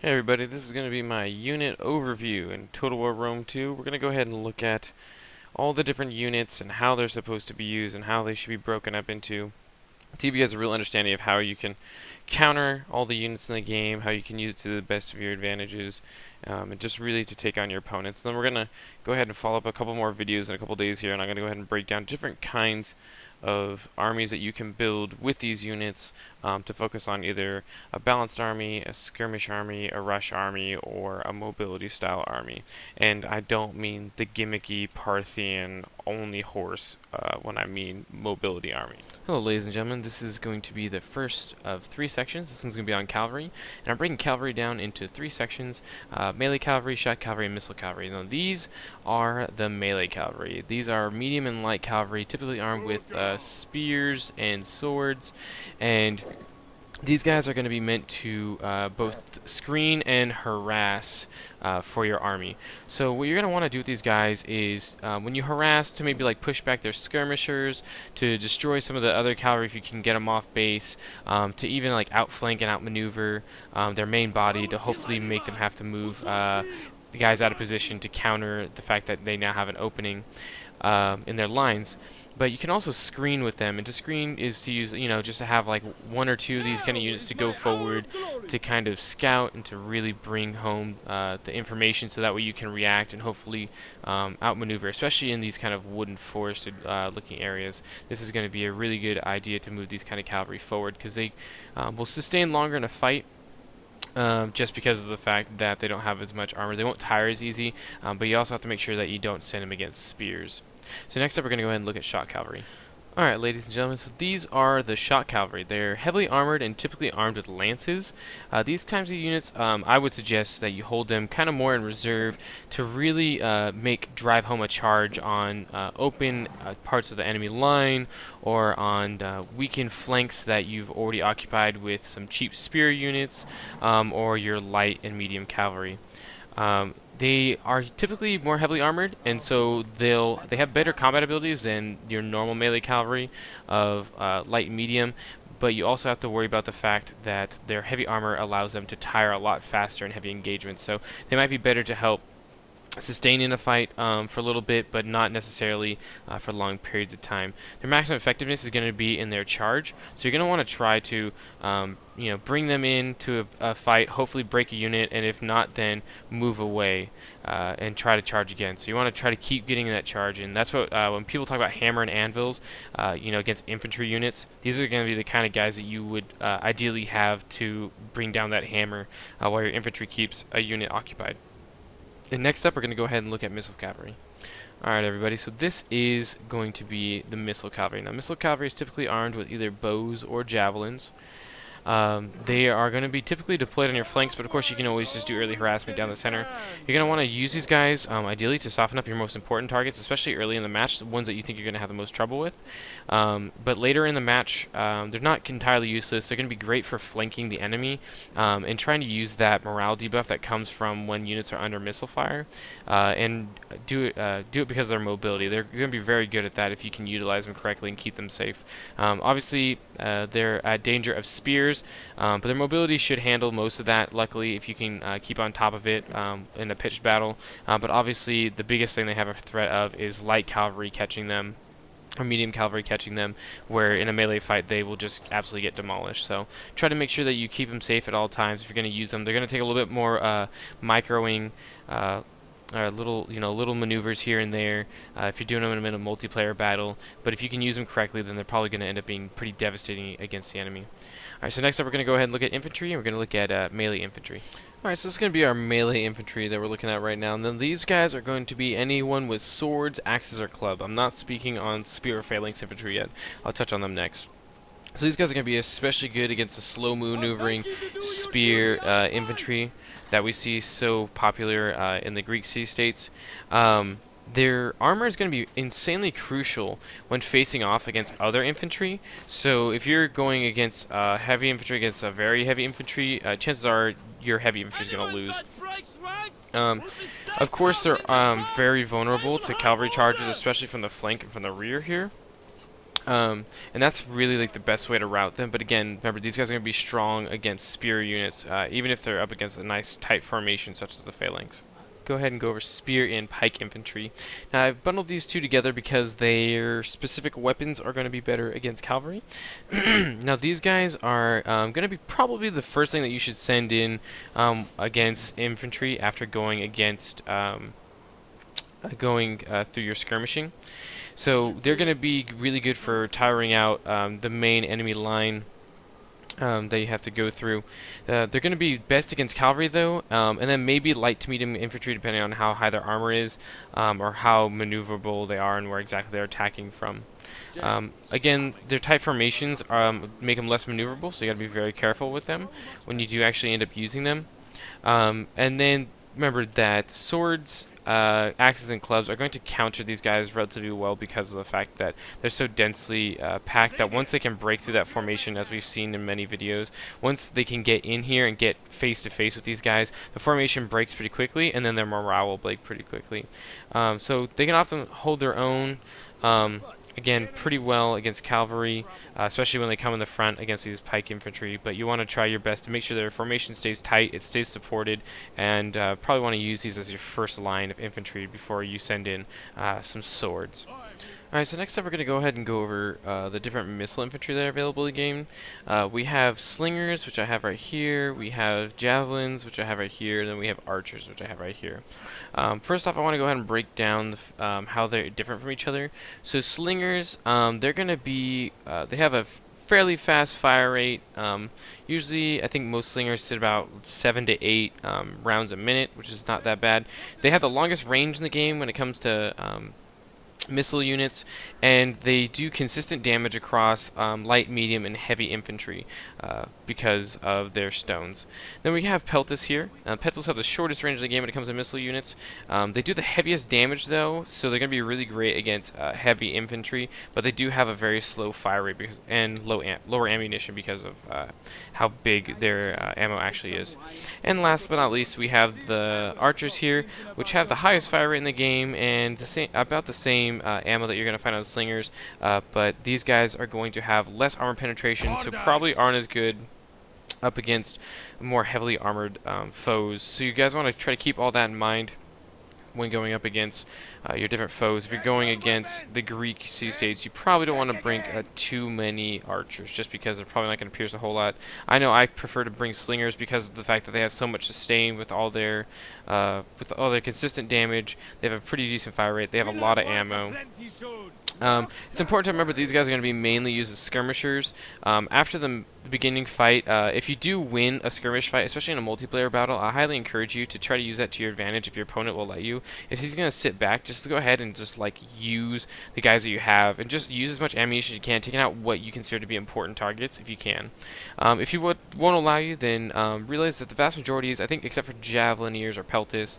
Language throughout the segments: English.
Hey everybody, this is going to be my unit overview in Total War Rome 2. We're going to go ahead and look at all the different units and how they're supposed to be used and how they should be broken up into to give you guys a real understanding of how you can counter all the units in the game, how you can use it to the best of your advantages, and just really to take on your opponents. Then we're going to go ahead and follow up a couple more videos in a couple days here, and I'm going to go ahead and break down different kinds of armies that you can build with these units to focus on either a balanced army, a skirmish army, a rush army, or a mobility style army. And I don't mean the gimmicky Parthian only horse when I mean mobility army. Hello ladies and gentlemen, this is going to be the first of 3 sections. This one's going to be on cavalry, and I'm breaking cavalry down into 3 sections: melee cavalry, shock cavalry, and missile cavalry. Now these are the melee cavalry. These are medium and light cavalry, typically armed with spears and swords, and these guys are going to be meant to both screen and harass for your army. So what you're going to want to do with these guys is when you harass, to maybe like push back their skirmishers, to destroy some of the other cavalry if you can get them off base, to even like outflank and outmaneuver their main body, to hopefully make them have to move the guys out of position to counter the fact that they now have an opening in their lines. But you can also screen with them, and to screen is to use, just to have like 1 or 2 of these kind of units to go forward to kind of scout and to really bring home the information, so that way you can react and hopefully outmaneuver, especially in these kind of wooden forested looking areas. This is going to be a really good idea to move these kind of cavalry forward, because they will sustain longer in a fight. Just because of the fact that they don't have as much armor. They won't tire as easy, but you also have to make sure that you don't send them against spears. So next up we're going to go ahead and look at shock cavalry. Alright, ladies and gentlemen, so these are the shock cavalry. They're heavily armored and typically armed with lances. These kinds of units, I would suggest that you hold them kind of more in reserve to really drive home a charge on open parts of the enemy line, or on weakened flanks that you've already occupied with some cheap spear units, or your light and medium cavalry. They are typically more heavily armored, and so they have better combat abilities than your normal melee cavalry of light and medium. But you also have to worry about the fact that their heavy armor allows them to tire a lot faster in heavy engagements. So they might be better to help sustain in a fight for a little bit, but not necessarily for long periods of time. Their maximum effectiveness is going to be in their charge, so you're going to want to try to bring them into a fight, hopefully break a unit, and if not, then move away and try to charge again. So you want to try to keep getting that charge, and that's what when people talk about hammer and anvils, against infantry units, these are going to be the kind of guys that you would ideally have to bring down that hammer while your infantry keeps a unit occupied. And next up, we're going to go ahead and look at missile cavalry. Alright everybody, so this is going to be the missile cavalry. Now missile cavalry is typically armed with either bows or javelins. They are going to be typically deployed on your flanks, but of course you can always just do early harassment down the center. You're going to want to use these guys ideally to soften up your most important targets, especially early in the match, the ones that you think you're going to have the most trouble with. But later in the match, they're not entirely useless. They're going to be great for flanking the enemy and trying to use that morale debuff that comes from when units are under missile fire, and do it because of their mobility. They're going to be very good at that if you can utilize them correctly and keep them safe. Obviously, they're at danger of spears, but their mobility should handle most of that, luckily, if you can keep on top of it in a pitched battle. But obviously, the biggest thing they have a threat of is light cavalry catching them, or medium cavalry catching them, where in a melee fight they will just absolutely get demolished. So try to make sure that you keep them safe at all times if you're going to use them. They're going to take a little bit more microing, little maneuvers here and there if you're doing them in a multiplayer battle. But if you can use them correctly, then they're probably going to end up being pretty devastating against the enemy. Alright, so next up we're going to go ahead and look at infantry, and we're going to look at melee infantry. Alright, so this is going to be our melee infantry that we're looking at right now. And then these guys are going to be anyone with swords, axes, or club. I'm not speaking on spear or phalanx infantry yet. I'll touch on them next. So these guys are going to be especially good against the slow maneuvering spear infantry that we see so popular in the Greek city-states. Their armor is going to be insanely crucial when facing off against other infantry. So if you're going against heavy infantry against a very heavy infantry, chances are your heavy infantry is going to lose. Of course, they're very vulnerable to cavalry charges, especially from the flank and from the rear here. And that's really like the best way to route them. But again, remember, these guys are going to be strong against spear units, even if they're up against a nice tight formation such as the phalanx. Go ahead and go over spear and pike infantry. Now I've bundled these two together because their specific weapons are going to be better against cavalry. Now these guys are going to be probably the first thing that you should send in against infantry after going against through your skirmishing. So they're going to be really good for tiring out the main enemy line that you have to go through. They're going to be best against cavalry though, and then maybe light to medium infantry depending on how high their armor is, or how maneuverable they are and where exactly they're attacking from. Again, their tight formations make them less maneuverable, so you got to be very careful with them when you do actually end up using them. And then remember that swords, axes, and clubs are going to counter these guys relatively well because of the fact that they're so densely packed that once they can break through that formation, as we've seen in many videos, once they can get in here and get face to face with these guys, the formation breaks pretty quickly, and then their morale will break pretty quickly. So they can often hold their own. Again, pretty well against cavalry, especially when they come in the front against these pike infantry, but you want to try your best to make sure their formation stays tight, it stays supported, and probably want to use these as your first line of infantry before you send in some swords. Alright, so next up we're going to go ahead and go over the different missile infantry that are available in the game. We have slingers, which I have right here, we have javelins, which I have right here, and then we have archers, which I have right here. First off, I want to go ahead and break down how they're different from each other. So slingers, they're going to be, they have a fairly fast fire rate. Usually, I think most slingers sit about 7 to 8 rounds a minute, which is not that bad. They have the longest range in the game when it comes to missile units, and they do consistent damage across light, medium, and heavy infantry because of their stones. Then we have peltas here. Peltas have the shortest range of the game when it comes to missile units. They do the heaviest damage though, so they're going to be really great against heavy infantry, but they do have a very slow fire rate and lower ammunition because of how big their ammo actually is. And last but not least, we have the archers here, which have the highest fire rate in the game and about the same ammo that you're going to find on slingers, but these guys are going to have less armor penetration, so probably aren't as good up against more heavily armored foes. So you guys want to try to keep all that in mind when going up against your different foes. If you're going against the Greek city-states, you probably don't want to bring too many archers, just because they're probably not going to pierce a whole lot. I know I prefer to bring slingers because of the fact that they have so much sustain with all their consistent damage. They have a pretty decent fire rate. They have a lot of ammo. It's important to remember these guys are going to be mainly used as skirmishers. After the beginning fight, if you do win a skirmish fight, especially in a multiplayer battle, I highly encourage you to try to use that to your advantage if your opponent will let you. If he's going to sit back, just go ahead and just like use the guys that you have and just use as much ammunition as you can, taking out what you consider to be important targets if you can. If he won't allow you, then realize that the vast majority is, I think except for javelineers or peltas,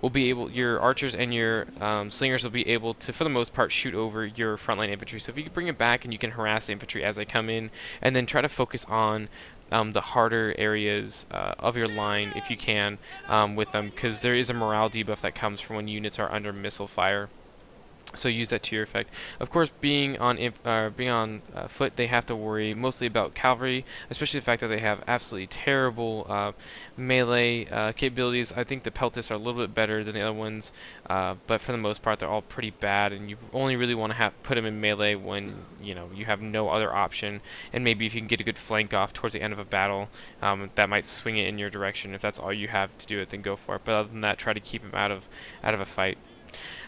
will be able, your archers and your slingers will be able to, for the most part, shoot over your frontline infantry. So if you can bring it back and you can harass the infantry as they come in, and then try to focus on the harder areas of your line if you can with them, because there is a morale debuff that comes from when units are under missile fire. So use that to your effect. Of course, being on foot, they have to worry mostly about cavalry, especially the fact that they have absolutely terrible melee capabilities. I think the peltas are a little bit better than the other ones, but for the most part, they're all pretty bad. And you only really want to put them in melee when you have no other option. And maybe if you can get a good flank off towards the end of a battle, that might swing it in your direction. If that's all you have to do it, then go for it. But other than that, try to keep them out of a fight.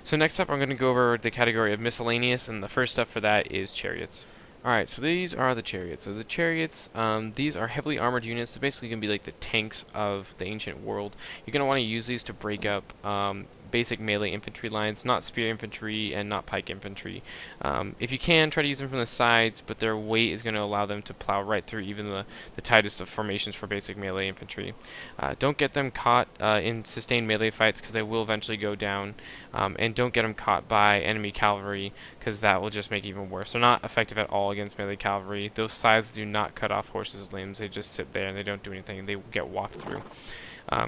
So next up, I'm going to go over the category of miscellaneous, and the first up for that is chariots. Alright, so these are the chariots. So the chariots, these are heavily armored units. They're basically going to be like the tanks of the ancient world. You're going to want to use these to break up basic melee infantry lines, not spear infantry and not pike infantry. If you can, try to use them from the sides, but their weight is going to allow them to plow right through even the tightest of formations for basic melee infantry. Don't get them caught in sustained melee fights, because they will eventually go down, and don't get them caught by enemy cavalry, because that will just make it even worse. They're not effective at all against melee cavalry. Those scythes do not cut off horses' limbs. They just sit there and they don't do anything, and they get walked through.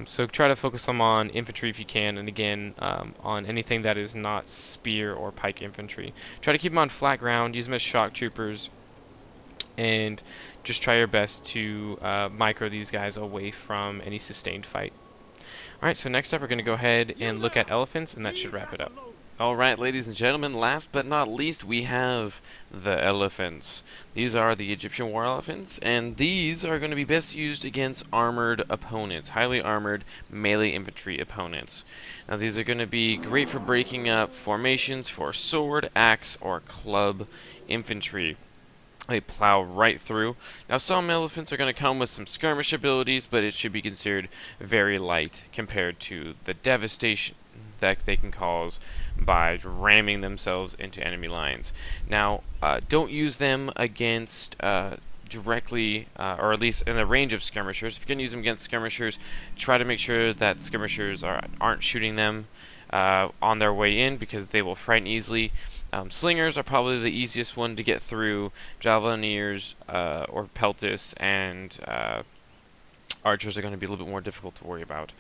So try to focus them on infantry if you can, and again, on anything that is not spear or pike infantry. Try to keep them on flat ground, use them as shock troopers, and just try your best to micro these guys away from any sustained fight. Alright, so next up we're going to go ahead and look at elephants, and that should wrap it up. Alright, ladies and gentlemen, last but not least, we have the elephants. These are the Egyptian war elephants, and these are going to be best used against armored opponents, highly armored melee infantry opponents. Now, these are going to be great for breaking up formations for sword, axe, or club infantry. They plow right through. Now, some elephants are going to come with some skirmish abilities, but it should be considered very light compared to the devastation that they can cause by ramming themselves into enemy lines. Now, don't use them against directly, or at least in the range of skirmishers. If you're going to use them against skirmishers, try to make sure that skirmishers aren't shooting them on their way in, because they will frighten easily. Slingers are probably the easiest one to get through. Javelineers or peltists and archers are going to be a little bit more difficult to worry about.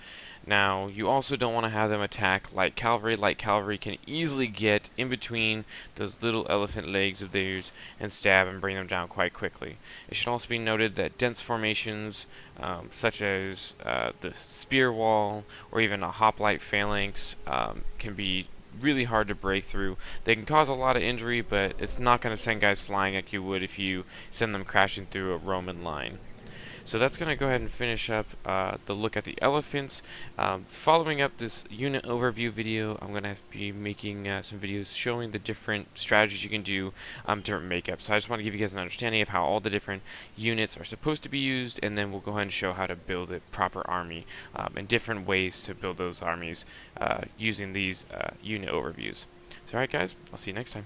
Now, you also don't want to have them attack light cavalry. Light cavalry can easily get in between those little elephant legs of theirs and stab and bring them down quite quickly. It should also be noted that dense formations, such as the spear wall or even a hoplite phalanx, can be really hard to break through. They can cause a lot of injury, but it's not going to send guys flying like you would if you send them crashing through a Roman line. So that's going to go ahead and finish up the look at the elephants. Following up this unit overview video, I'm going to be making some videos showing the different strategies you can do, different makeups. So I just want to give you guys an understanding of how all the different units are supposed to be used, and then we'll go ahead and show how to build a proper army and different ways to build those armies using these unit overviews. So alright guys, I'll see you next time.